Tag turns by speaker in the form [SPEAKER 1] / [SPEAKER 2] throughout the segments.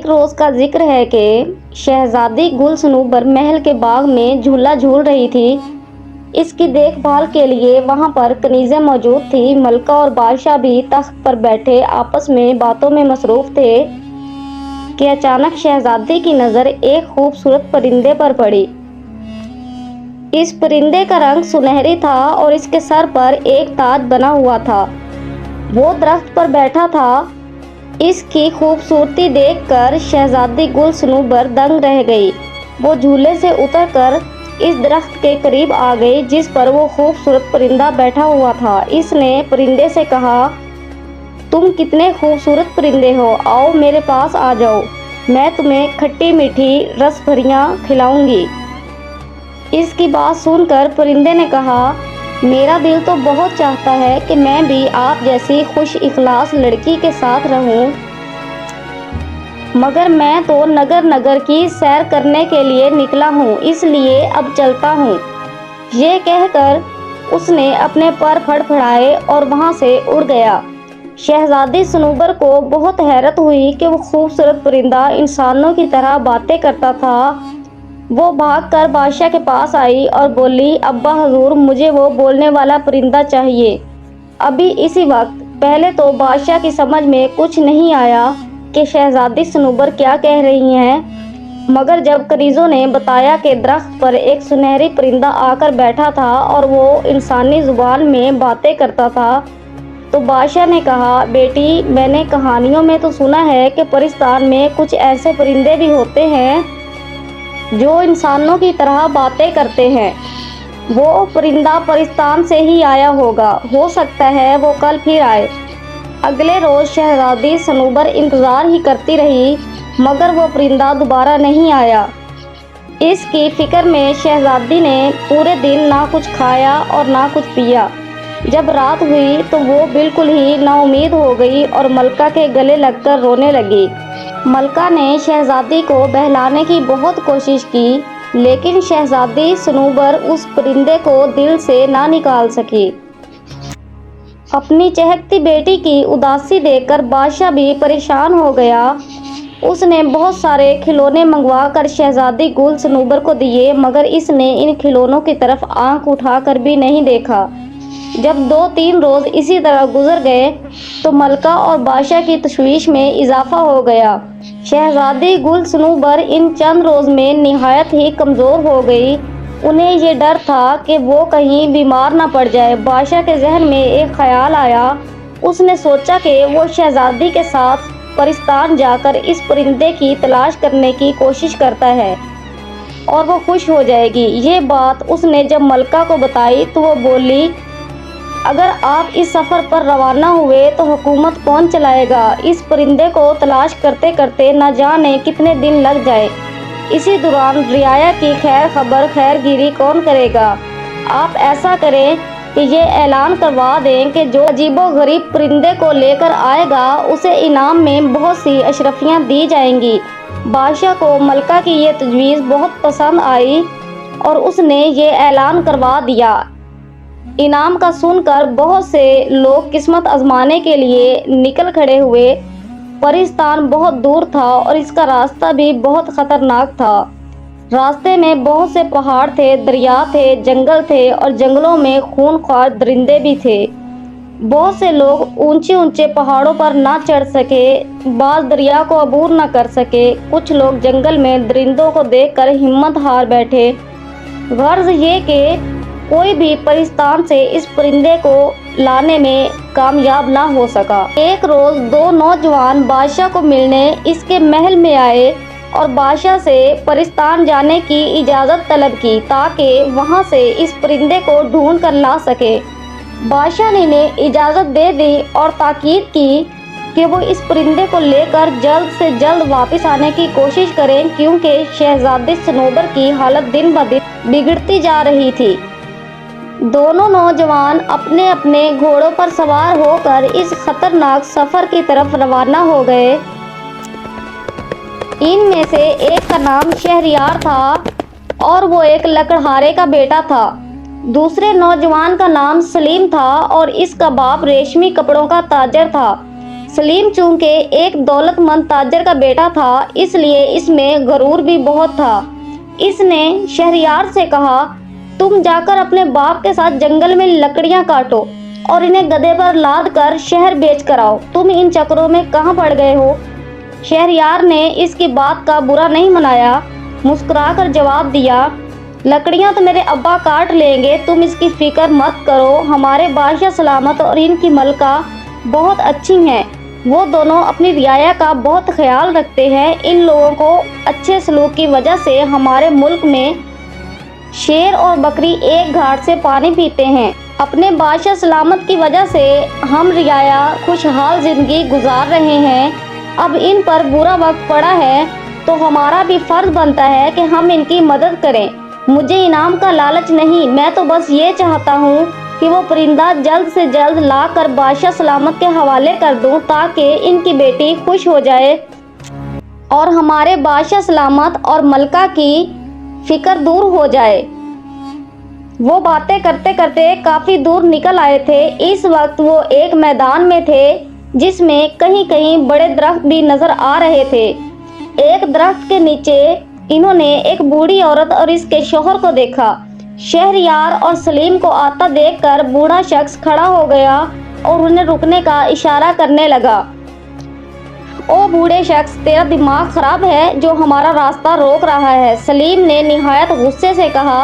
[SPEAKER 1] روز کا ذکر ہے کہ شہزادی گل صنوبر محل کے باغ میں جھولا جھول رہی تھی۔ اس کی دیکھ بھال کے لیے وہاں پر کنیزیں موجود تھیں۔ ملکہ اور بادشاہ بھی تخت پر بیٹھے آپس میں باتوں میں مصروف تھے کہ اچانک شہزادی کی نظر ایک خوبصورت پرندے پر پڑی۔ اس پرندے کا رنگ سنہری تھا اور اس کے سر پر ایک تاج بنا ہوا تھا۔ وہ درخت پر بیٹھا تھا۔ اس کی خوبصورتی دیکھ کر شہزادی گل صنوبر دنگ رہ گئی۔ وہ جھولے سے اتر کر اس درخت کے قریب آ گئی جس پر وہ خوبصورت پرندہ بیٹھا ہوا تھا۔ اس نے پرندے سے کہا، تم کتنے خوبصورت پرندے ہو، آؤ میرے پاس آ جاؤ، میں تمہیں کھٹی میٹھی رس بھریاں کھلاؤں گی۔ اس کی بات سن کر پرندے نے کہا، میرا دل تو بہت چاہتا ہے کہ میں بھی آپ جیسی خوش اخلاص لڑکی کے ساتھ رہوں، مگر میں تو نگر نگر کی سیر کرنے کے لیے نکلا ہوں، اس لیے اب چلتا ہوں۔ یہ کہہ کر اس نے اپنے پر پھڑپھڑائے اور وہاں سے اڑ گیا۔ شہزادی صنوبر کو بہت حیرت ہوئی کہ وہ خوبصورت پرندہ انسانوں کی طرح باتیں کرتا تھا۔ وہ بھاگ کر بادشاہ کے پاس آئی اور بولی، ابا حضور، مجھے وہ بولنے والا پرندہ چاہیے ابھی اسی وقت۔ پہلے تو بادشاہ کی سمجھ میں کچھ نہیں آیا کہ شہزادی صنوبر کیا کہہ رہی ہیں، مگر جب کنیزوں نے بتایا کہ درخت پر ایک سنہری پرندہ آ کر بیٹھا تھا اور وہ انسانی زبان میں باتیں کرتا تھا، تو بادشاہ نے کہا، بیٹی، میں نے کہانیوں میں تو سنا ہے کہ پرستان میں کچھ ایسے پرندے بھی ہوتے ہیں جو انسانوں کی طرح باتیں کرتے ہیں۔ وہ پرندہ پرستان سے ہی آیا ہوگا، ہو سکتا ہے وہ کل پھر آئے۔ اگلے روز شہزادی صنوبر انتظار ہی کرتی رہی، مگر وہ پرندہ دوبارہ نہیں آیا۔ اس کی فکر میں شہزادی نے پورے دن نہ کچھ کھایا اور نہ کچھ پیا۔ جب رات ہوئی تو وہ بالکل ہی نا امید ہو گئی اور ملکہ کے گلے لگ کر رونے لگی۔ ملکہ نے شہزادی کو بہلانے کی بہت کوشش کی، لیکن شہزادی صنوبر اس پرندے کو دل سے نہ نکال سکی۔ اپنی چہکتی بیٹی کی اداسی دیکھ کر بادشاہ بھی پریشان ہو گیا۔ اس نے بہت سارے کھلونے منگوا کر شہزادی گل صنوبر کو دیے، مگر اس نے ان کھلونوں کی طرف آنکھ اٹھا کر بھی نہیں دیکھا۔ جب 2-3 روز اسی طرح گزر گئے تو ملکہ اور بادشاہ کی تشویش میں اضافہ ہو گیا۔ شہزادی گل صنوبر ان چند روز میں نہایت ہی کمزور ہو گئی۔ انہیں یہ ڈر تھا کہ وہ کہیں بیمار نہ پڑ جائے۔ بادشاہ کے ذہن میں ایک خیال آیا۔ اس نے سوچا کہ وہ شہزادی کے ساتھ پرستان جا کر اس پرندے کی تلاش کرنے کی کوشش کرتا ہے اور وہ خوش ہو جائے گی۔ یہ بات اس نے جب ملکہ کو بتائی تو وہ بولی، اگر آپ اس سفر پر روانہ ہوئے تو حکومت کون چلائے گا؟ اس پرندے کو تلاش کرتے کرتے نہ جانے کتنے دن لگ جائے۔ اسی دوران رعایا کی خیر خبر خیر گیری کون کرے گا؟ آپ ایسا کریں کہ یہ اعلان کروا دیں کہ جو عجیب و غریب پرندے کو لے کر آئے گا اسے انعام میں بہت سی اشرفیاں دی جائیں گی۔ بادشاہ کو ملکہ کی یہ تجویز بہت پسند آئی اور اس نے یہ اعلان کروا دیا۔ انعام کا سن کر بہت سے لوگ قسمت آزمانے کے لیے نکل کھڑے ہوئے۔ پرستان بہت دور تھا اور اس کا راستہ بھی بہت خطرناک تھا۔ راستے میں بہت سے پہاڑ تھے، دریا تھے، جنگل تھے اور جنگلوں میں خونخوار درندے بھی تھے۔ بہت سے لوگ اونچے اونچے پہاڑوں پر نہ چڑھ سکے، بعض دریا کو عبور نہ کر سکے، کچھ لوگ جنگل میں درندوں کو دیکھ کر ہمت ہار بیٹھے۔ غرض یہ کہ کوئی بھی پرستان سے اس پرندے کو لانے میں کامیاب نہ ہو سکا۔ ایک روز 2 نوجوان بادشاہ کو ملنے اس کے محل میں آئے اور بادشاہ سے پرستان جانے کی اجازت طلب کی تاکہ وہاں سے اس پرندے کو ڈھونڈ کر لا سکے۔ بادشاہ نے انہیں اجازت دے دی اور تاکید کی کہ وہ اس پرندے کو لے کر جلد سے جلد واپس آنے کی کوشش کریں، کیونکہ شہزادی صنوبر کی حالت دن بدن بگڑتی جا رہی تھی۔ دونوں نوجوان اپنے اپنے گھوڑوں پر سوار ہو کر اس خطرناک سفر کی طرف روانہ ہو گئے۔ ان میں سے ایک کا نام شہریار تھا اور وہ ایک لکڑہارے کا بیٹا تھا۔ دوسرے نوجوان کا نام سلیم تھا اور اس کا باپ ریشمی کپڑوں کا تاجر تھا۔ सलीम चूंकि एक दौलतमंद ताजर का बेटा था, इसलिए इसमें गरूर भी बहुत था। इसने शहरयार से कहा, तुम जाकर अपने बाप के साथ जंगल में लकड़ियां काटो और इन्हें गधे पर लाद कर शहर बेच कर आओ। तुम इन चक्करों में कहाँ पड़ गए हो? शहरयार ने इसकी बात का बुरा नहीं मनाया, मुस्कुराकर जवाब दिया, लकड़ियां तो मेरे अब्बा काट लेंगे, तुम इसकी फिक्र मत करो। हमारे बादशाह सलामत और इनकी मलका बहुत अच्छी हैं। वो दोनों अपनी रियाया का बहुत ख्याल रखते हैं। इन लोगों को अच्छे सलूक की वजह से हमारे मुल्क में शेर और बकरी एक घाट से पानी पीते हैं। अपने बादशाह सलामत की वजह से हम रियाया खुशहाल ज़िंदगी गुजार रहे हैं। अब इन पर बुरा वक्त पड़ा है तो हमारा भी फ़र्ज बनता है कि हम इनकी मदद करें। मुझे इनाम का लालच नहीं, मैं तो बस ये चाहता हूँ कि वो परिंदा जल्द से जल्द लाकर बादशाह सलामत के हवाले कर दूँ ताकि इनकी बेटी खुश हो जाए और हमारे बादशाह सलामत और मलका की फिक्र दूर हो जाए। वो बातें करते करते काफ़ी दूर निकल आए थे। इस वक्त वो एक मैदान में थे जिसमें कहीं कहीं बड़े दरख्त भी नज़र आ रहे थे। एक दरख्त के नीचे इन्होंने एक बूढ़ी औरत और इसके शौहर को देखा। शहरयार और सलीम को आता देखकर बूढ़ा शख्स खड़ा हो गया और उन्हें रुकने का इशारा करने लगा। ओ बूढ़े शख्स, तेरा दिमाग खराब है जो हमारा रास्ता रोक रहा है? सलीम ने निहायत गुस्से से कहा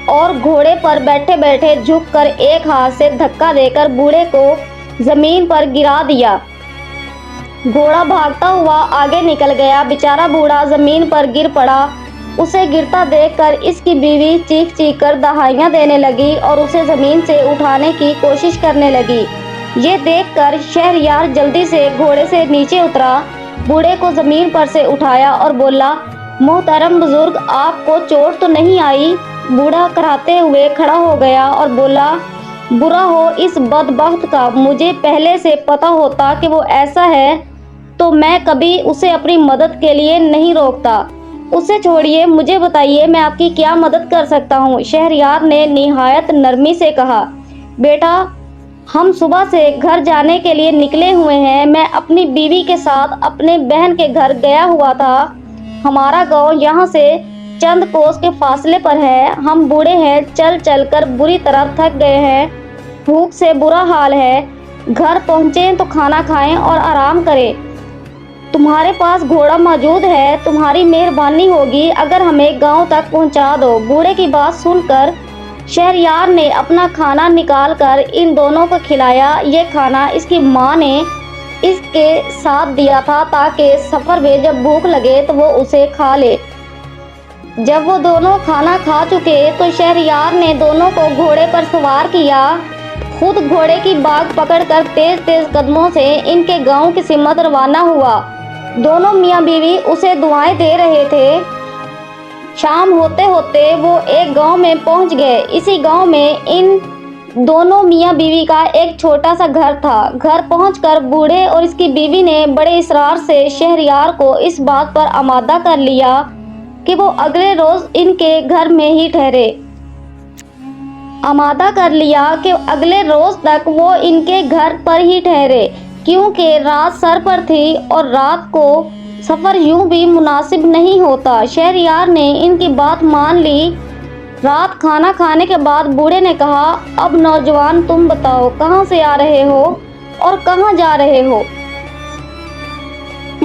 [SPEAKER 1] और घोड़े पर बैठे बैठे झुककर एक हाथ से धक्का देकर बूढ़े को जमीन पर गिरा दिया। घोड़ा भागता हुआ आगे निकल गया। बेचारा बूढ़ा जमीन पर गिर पड़ा। उसे गिरता देखकर इसकी बीवी चीख चीख कर दहाइयाँ देने लगी और उसे ज़मीन से उठाने की कोशिश करने लगी। ये देखकर शहरयार जल्दी से घोड़े से नीचे उतरा, बूढ़े को ज़मीन पर से उठाया और बोला, मोहतरम बुजुर्ग, आपको चोट तो नहीं आई? बूढ़ा कराहते हुए खड़ा हो गया और बोला, बुरा हो इस बदबख्त का। मुझे पहले से पता होता कि वो ऐसा है तो मैं कभी उसे अपनी मदद के लिए नहीं रोकता। उसे छोड़िए, मुझे बताइए मैं आपकी क्या मदद कर सकता हूँ? शहरयार ने निहायत नरमी से कहा, बेटा, हम सुबह से घर जाने के लिए निकले हुए हैं। मैं अपनी बीवी के साथ अपने बहन के घर गया हुआ था। हमारा गांव यहाँ से चंद कोस के फासले पर है। हम बूढ़े हैं, चल चल कर बुरी तरह थक गए हैं, भूख से बुरा हाल है। घर पहुँचे तो खाना खाएं और आराम करें। तुम्हारे पास घोड़ा मौजूद है, तुम्हारी मेहरबानी होगी अगर हमें गांव तक पहुंचा दो। बूढ़े की बात सुनकर शहरयार ने अपना खाना निकाल कर इन दोनों को खिलाया। ये खाना इसकी माँ ने इसके साथ दिया था ताकि सफ़र में जब भूख लगे तो वो उसे खा ले। जब वो दोनों खाना खा चुके तो शहरयार ने दोनों को घोड़े पर सवार किया, खुद घोड़े की बाग पकड़कर तेज तेज कदमों से इनके गांव की सिमत रवाना हुआ। दोनों मियाँ बीवी उसे दुआएं दे रहे थे। शाम होते होते वो एक गांव में पहुंच गए। इसी गांव में इन दोनों मियाँ बीवी का एक छोटा सा घर था। घर पहुंचकर बूढ़े और इसकी बीवी ने बड़े इसरार से शहरयार को इस बात पर आमादा कर लिया कि वो अगले रोज इनके घर में ही ठहरे। आमादा कर लिया कि अगले रोज तक वो इनके घर पर ही ठहरे, क्योंकि रात सर पर थी और रात को सफ़र यूं भी मुनासिब नहीं होता। शहरयार ने इनकी बात मान ली। रात खाना खाने के बाद बूढ़े ने कहा, अब नौजवान तुम बताओ, कहाँ से आ रहे हो और कहाँ जा रहे हो?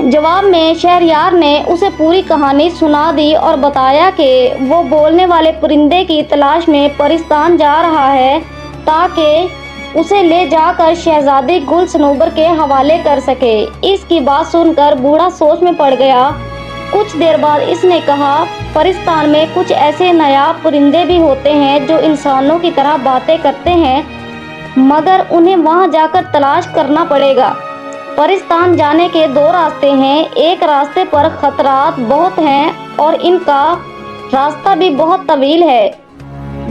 [SPEAKER 1] जवाब में शहरयार ने उसे पूरी कहानी सुना दी और बताया कि वो बोलने वाले परिंदे की तलाश में परिस्तान जा रहा है ताकि उसे ले जाकर शहजादी गुल सनूबर के हवाले कर सके। इसकी बात सुनकर बूढ़ा सोच में पड़ गया। कुछ देर बाद इसने कहा, परिस्तान में कुछ ऐसे नायाब परिंदे भी होते हैं जो इंसानों की तरह बातें करते हैं, मगर उन्हें वहां जाकर तलाश करना पड़ेगा। परिस्तान जाने के दो रास्ते हैं। एक रास्ते पर खतरात बहुत हैं और इनका रास्ता भी बहुत तवील है।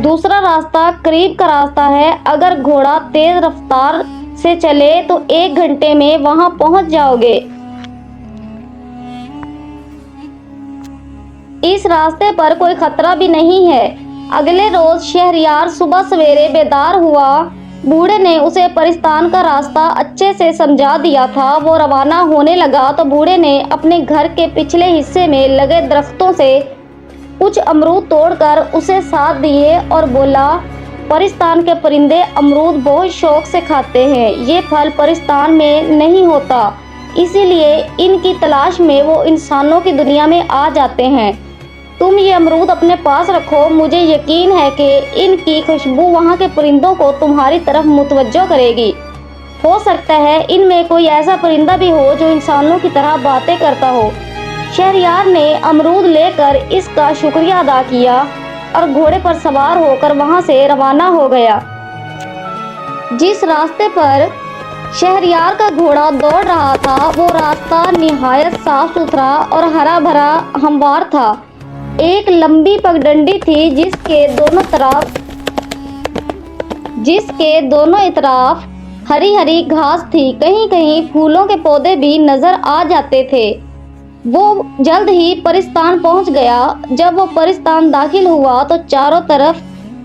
[SPEAKER 1] दूसरा रास्ता करीब का रास्ता है। अगर घोड़ा तेज रफ्तार से चले तो 1 घंटे में वहां पहुंच जाओगे। इस रास्ते पर कोई खतरा भी नहीं है। अगले रोज शहरयार सुबह सवेरे बेदार हुआ बूढ़े ने उसे परिस्तान का रास्ता अच्छे से समझा दिया था। वो रवाना होने लगा तो बूढ़े ने अपने घर के पिछले हिस्से में लगे दरख्तों से कुछ अमरूद तोड़कर उसे साथ दिए और बोला, परिस्तान के परिंदे अमरूद बहुत शौक से खाते हैं। ये फल परिस्तान में नहीं होता, इसीलिए इनकी तलाश में वो इंसानों की दुनिया में आ जाते हैं। तुम ये अमरूद अपने पास रखो, मुझे यकीन है कि इनकी खुशबू वहाँ के परिंदों को तुम्हारी तरफ मुतवज्जो करेगी। हो सकता है इनमें कोई ऐसा परिंदा भी हो जो इंसानों की तरह बातें करता हो। शहरयार ने अमरूद लेकर इसका शुक्रिया अदा किया और घोड़े पर सवार होकर वहाँ से रवाना हो गया। जिस रास्ते पर शहरयार का घोड़ा दौड़ रहा था वो रास्ता निहायत साफ सुथरा और हरा भरा हमवार था। एक लंबी पगडंडी थी जिसके दोनों इतराफ हरी हरी घास थी। कहीं कहीं फूलों के पौधे भी नजर आ जाते थे। वो जल्द ही परिस्तान पहुंच गया। जब वो परिस्तान दाखिल हुआ तो चारों तरफ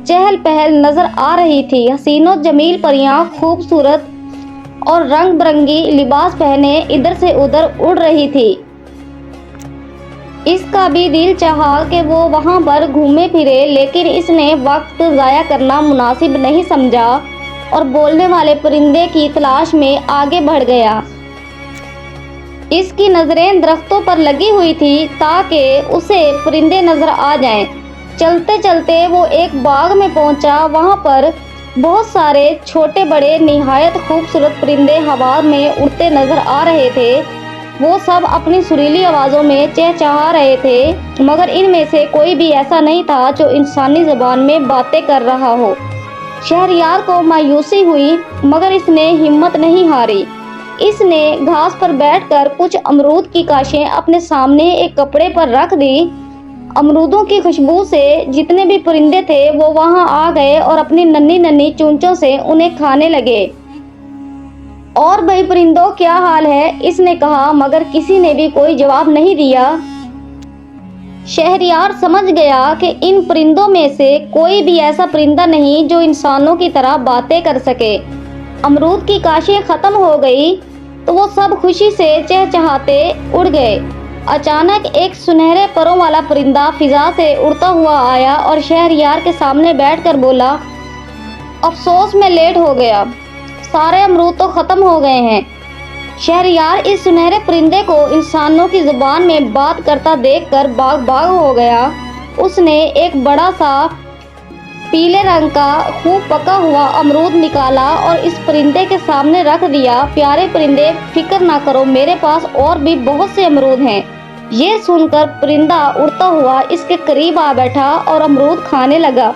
[SPEAKER 1] चहल पहल नजर आ रही थी। हसीनो जमील परियां खूबसूरत और रंग बिरंगी लिबास पहने इधर से उधर उड़ रही थी। इसका भी दिल चाहा कि वो वहां पर घूमे फिरे, लेकिन इसने वक्त ज़ाया करना मुनासिब नहीं समझा और बोलने वाले परिंदे की तलाश में आगे बढ़ गया। इसकी नज़रें दरख्तों पर लगी हुई थी ताकि उसे परिंदे नजर आ जाएं। चलते चलते वो एक बाग में पहुंचा। वहां पर बहुत सारे छोटे बड़े निहायत खूबसूरत परिंदे हवा में उड़ते नजर आ रहे थे। वो सब अपनी सुरीली आवाज़ों में चहचहा रहे थे, मगर इनमें से कोई भी ऐसा नहीं था जो इंसानी ज़बान में बातें कर रहा हो। शहरयार को मायूसी हुई, मगर इसने हिम्मत नहीं हारी। इसने घास पर बैठकर कुछ अमरूद की काशें अपने सामने एक कपड़े पर रख दी। अमरूदों की खुशबू से जितने भी परिंदे थे वो वहां आ गए और अपनी नन्ही नन्ही चूंचों से उन्हें खाने लगे। और भाई परिंदों, क्या हाल है? इसने कहा, मगर किसी ने भी कोई जवाब नहीं दिया। शहरयार समझ गया कि इन परिंदों में से कोई भी ऐसा परिंदा नहीं जो इंसानों की तरह बातें कर सके। अमरूद की काशें खत्म हो गई तो वो सब खुशी से चहचहाते उड़ गए। अचानक एक सुनहरे परों वाला परिंदा फिजा से उड़ता हुआ आया और शहरयार के सामने बैठकर बोला, अफसोस मैं लेट हो गया, सारे अमरूद तो खत्म हो गए हैं। शहरयार इस सुनहरे परिंदे को इंसानों की जुबान में बात करता देखकर बाग बाग हो गया। उसने एक बड़ा सा पीले रंग का खूब पका हुआ अमरूद निकाला और इस परिंदे के सामने रख दिया। प्यारे परिंदे, फिक्र ना करो, मेरे पास और भी बहुत से अमरूद हैं। ये सुनकर परिंदा उड़ता हुआ इसके करीब आ बैठा और अमरूद खाने लगा।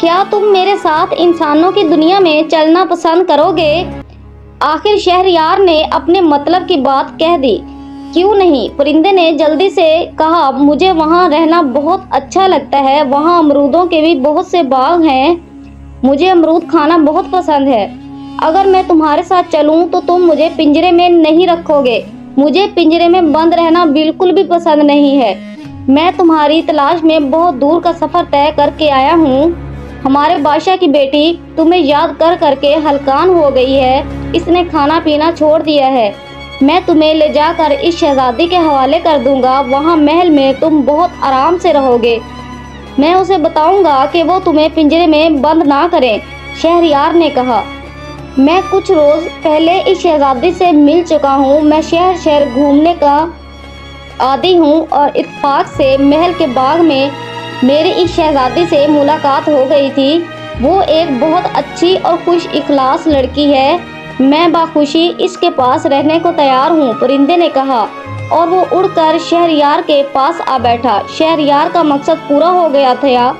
[SPEAKER 1] क्या तुम मेरे साथ इंसानों की दुनिया में चलना पसंद करोगे? आखिर शहरयार ने अपने मतलब की बात कह दी। क्यों नहीं, परिंदे ने जल्दी से कहा, मुझे वहाँ रहना बहुत अच्छा लगता है। वहाँ अमरूदों के भी बहुत से बाग हैं। मुझे अमरूद खाना बहुत पसंद है। अगर मैं तुम्हारे साथ चलूँ तो तुम मुझे पिंजरे में नहीं रखोगे। मुझे पिंजरे में बंद रहना बिल्कुल भी पसंद नहीं है। मैं तुम्हारी तलाश में बहुत दूर का सफ़र तय करके आया हूँ। हमारे बादशाह की बेटी तुम्हें याद कर करके हलकान हो गई है। इसने खाना पीना छोड़ दिया है। मैं तुम्हें ले जाकर इस शहजादी के हवाले कर दूंगा। वहाँ महल में तुम बहुत आराम से रहोगे। मैं उसे बताऊंगा कि वो तुम्हें पिंजरे में बंद ना करें। शहरयार ने कहा, मैं कुछ रोज़ पहले इस शहजादी से मिल चुका हूँ। मैं शहर शहर घूमने का आदी हूँ और इत्तेफाक से महल के बाग में मेरी इस शहजादी से मुलाकात हो गई थी। वो एक बहुत अच्छी और खुश इखलास लड़की है। मैं बाखुशी इसके पास रहने को तैयार हूँ, परिंदे ने कहा, और वो उड़कर शहरयार के पास आ बैठा। शहरयार का मकसद पूरा हो गया था।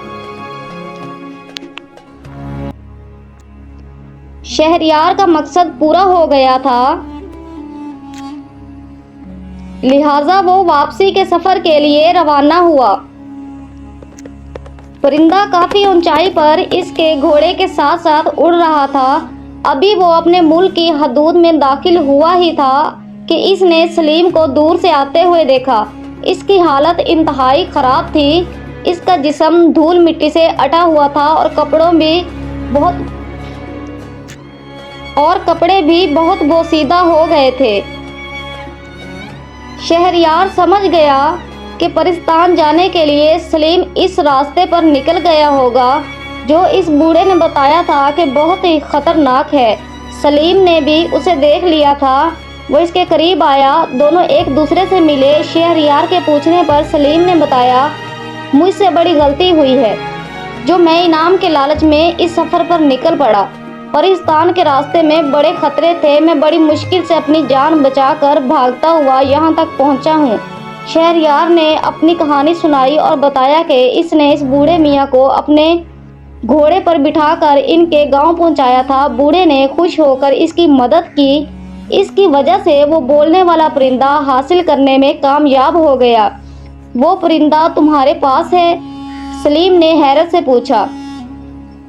[SPEAKER 1] शहरयार का मकसद पूरा हो गया था, लिहाजा वो वापसी के सफर के लिए रवाना हुआ। परिंदा काफी ऊंचाई पर इसके घोड़े के साथ साथ उड़ रहा था। अभी वो अपने मुल्क की हदूद में दाखिल हुआ ही था कि इसने सलीम को दूर से आते हुए देखा। इसकी हालत इंतहाई खराब थी। इसका जिस्म धूल मिट्टी से अटा हुआ था और कपड़ों भी بھی بہت بوسیدہ ہو گئے تھے۔ شہریار سمجھ گیا کہ پرستان جانے کے لیے سلیم اس راستے پر نکل گیا ہوگا جو اس بوڑھے نے بتایا تھا کہ بہت ہی خطرناک ہے۔ سلیم نے بھی اسے دیکھ لیا تھا، وہ اس کے قریب آیا، دونوں ایک دوسرے سے ملے۔ شہریار کے پوچھنے پر سلیم نے بتایا، مجھ سے بڑی غلطی ہوئی ہے جو میں انعام کے لالچ میں اس سفر پر نکل پڑا۔ پرستان کے راستے میں بڑے خطرے تھے، میں بڑی مشکل سے اپنی جان بچا کر بھاگتا ہوا یہاں تک پہنچا ہوں۔ شہریار نے اپنی کہانی سنائی اور بتایا کہ اس نے اس بوڑھے میاں کو اپنے گھوڑے پر بٹھا کر ان کے گاؤں پہنچایا تھا۔ بوڑھے نے خوش ہو کر اس کی مدد کی، اس کی وجہ سے وہ بولنے والا پرندہ حاصل کرنے میں کامیاب ہو گیا۔ وہ پرندہ تمہارے پاس ہے؟ سلیم نے حیرت سے پوچھا۔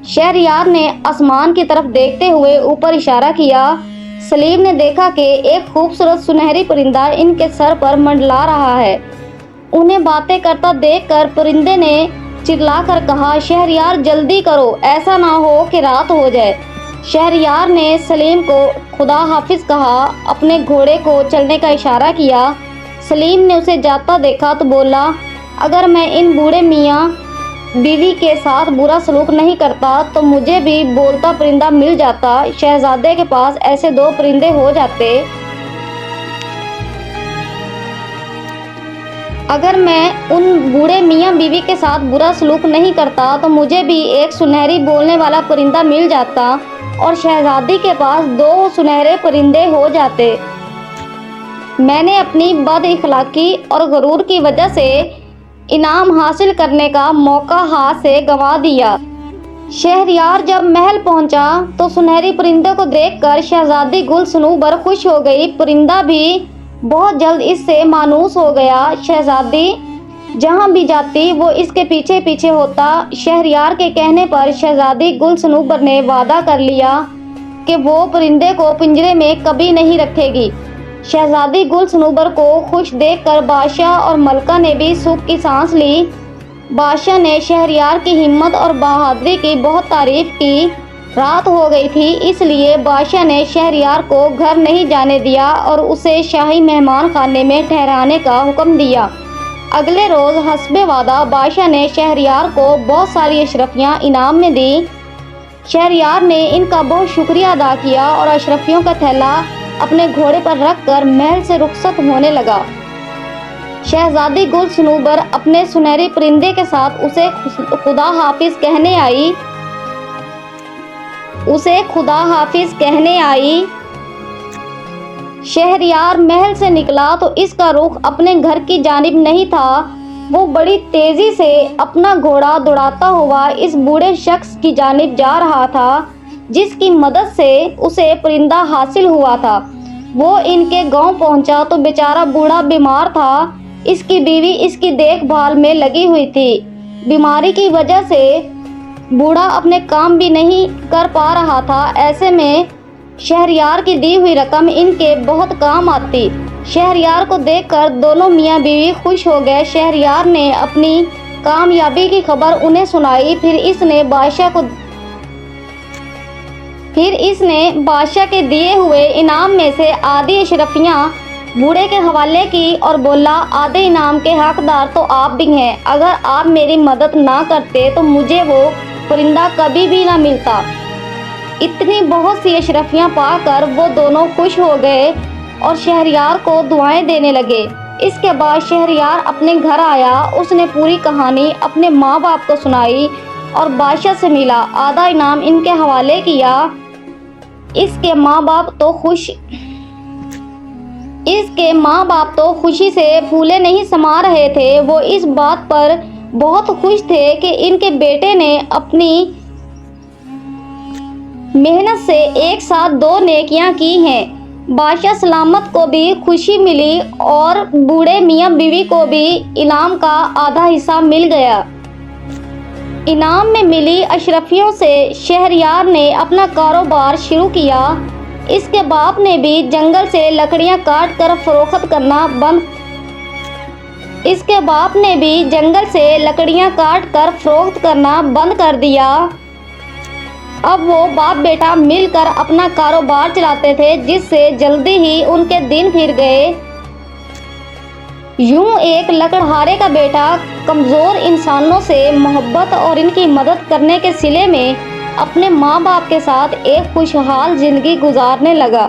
[SPEAKER 1] شہریار نے آسمان کی طرف دیکھتے ہوئے اوپر اشارہ کیا۔ سلیم نے دیکھا کہ ایک خوبصورت سنہری پرندہ ان کے سر پر منڈلا رہا ہے۔ انہیں باتیں کرتا دیکھ کر پرندے نے چلا کر کہا، شہریار جلدی کرو، ایسا نہ ہو کہ رات ہو جائے۔ شہریار نے سلیم کو خدا حافظ کہا، اپنے گھوڑے کو چلنے کا اشارہ کیا۔ سلیم نے اسے جاتا دیکھا تو بولا، اگر میں ان بوڑھے میاں بیوی کے ساتھ برا سلوک نہیں کرتا تو مجھے بھی بولتا پرندہ مل جاتا، شہزادے کے پاس ایسے 2 پرندے ہو جاتے۔ اگر میں ان بوڑھے میاں بیوی کے ساتھ برا سلوک نہیں کرتا تو مجھے بھی ایک سنہری بولنے والا پرندہ مل جاتا اور شہزادی کے پاس 2 سنہرے پرندے ہو جاتے۔ میں نے اپنی بد اخلاقی اور غرور کی وجہ سے انعام حاصل کرنے کا موقع ہاتھ سے گنوا دیا۔ شہریار جب محل پہنچا تو سنہری پرندے کو دیکھ کر شہزادی گل صنوبر خوش ہو گئی۔ پرندہ بھی بہت جلد اس سے مانوس ہو گیا۔ شہزادی جہاں بھی جاتی وہ اس کے پیچھے پیچھے ہوتا۔ شہریار کے کہنے پر شہزادی گل صنوبر نے وعدہ کر لیا کہ وہ پرندے کو پنجرے میں کبھی نہیں رکھے گی۔ شہزادی گل صنوبر کو خوش دیکھ کر بادشاہ اور ملکہ نے بھی سکھ کی سانس لی۔ بادشاہ نے شہریار کی ہمت اور بہادری کی بہت تعریف کی۔ رات ہو گئی تھی، اس لیے بادشاہ نے شہریار کو گھر نہیں جانے دیا اور اسے شاہی مہمان خانے میں ٹھہرانے کا حکم دیا۔ اگلے روز حسب وعدہ بادشاہ نے شہریار کو بہت ساری اشرفیاں انعام میں دی۔ شہریار نے ان کا بہت شکریہ ادا کیا اور اشرفیوں کا تھیلا اپنے گھوڑے پر رکھ کر محل سے رخصت ہونے لگا۔ شہزادی گل صنوبر اپنے سنہری پرندے کے ساتھ اسے خدا حافظ کہنے آئی۔ شہریار محل سے نکلا تو اس کا رخ اپنے گھر کی جانب نہیں تھا، وہ بڑی تیزی سے اپنا گھوڑا دوڑاتا ہوا اس بوڑھے شخص کی جانب جا رہا تھا جس کی مدد سے اسے پرندہ حاصل ہوا تھا۔ وہ ان کے گاؤں پہنچا تو بیچارہ بوڑھا بیمار تھا، اس کی بیوی اس کی دیکھ بھال میں لگی ہوئی تھی۔ بیماری کی وجہ سے بوڑھا اپنے کام بھی نہیں کر پا رہا تھا، ایسے میں شہریار کی دی ہوئی رقم ان کے بہت کام آتی۔ شہریار کو دیکھ کر دونوں میاں بیوی خوش ہو گئے۔ شہریار نے اپنی کامیابی کی خبر انہیں سنائی، پھر اس نے بادشاہ کے دیے ہوئے انعام میں سے آدھی اشرفیاں بوڑھے کے حوالے کی اور بولا، آدھے انعام کے حقدار تو آپ بھی ہیں، اگر آپ میری مدد نہ کرتے تو مجھے وہ پرندہ کبھی بھی نہ ملتا۔ اتنی بہت سی اشرفیاں پا کر وہ دونوں خوش ہو گئے اور شہریار کو دعائیں دینے لگے۔ اس کے بعد شہریار اپنے گھر آیا، اس نے پوری کہانی اپنے ماں باپ کو سنائی اور بادشاہ سے ملا، آدھا انعام ان کے حوالے کیا۔ اس کے ماں باپ تو خوشی سے پھولے نہیں سما رہے تھے، وہ اس بات پر بہت خوش تھے کہ ان کے بیٹے نے اپنی محنت سے ایک ساتھ 2 نیکیاں کی ہیں۔ بادشاہ سلامت کو بھی خوشی ملی اور بوڑھے میاں بیوی کو بھی انعام کا آدھا حصہ مل گیا۔ انعام میں ملی اشرفیوں سے شہریار نے اپنا کاروبار شروع کیا۔ اس کے باپ نے بھی جنگل سے لکڑیاں کاٹ کر فروخت کرنا بند کر دیا۔ اب وہ باپ بیٹا مل کر اپنا کاروبار چلاتے تھے، جس سے جلدی ہی ان کے دن پھر گئے۔ یوں ایک لکڑہارے کا بیٹا کمزور انسانوں سے محبت اور ان کی مدد کرنے کے صلے میں اپنے ماں باپ کے ساتھ ایک خوشحال زندگی گزارنے لگا۔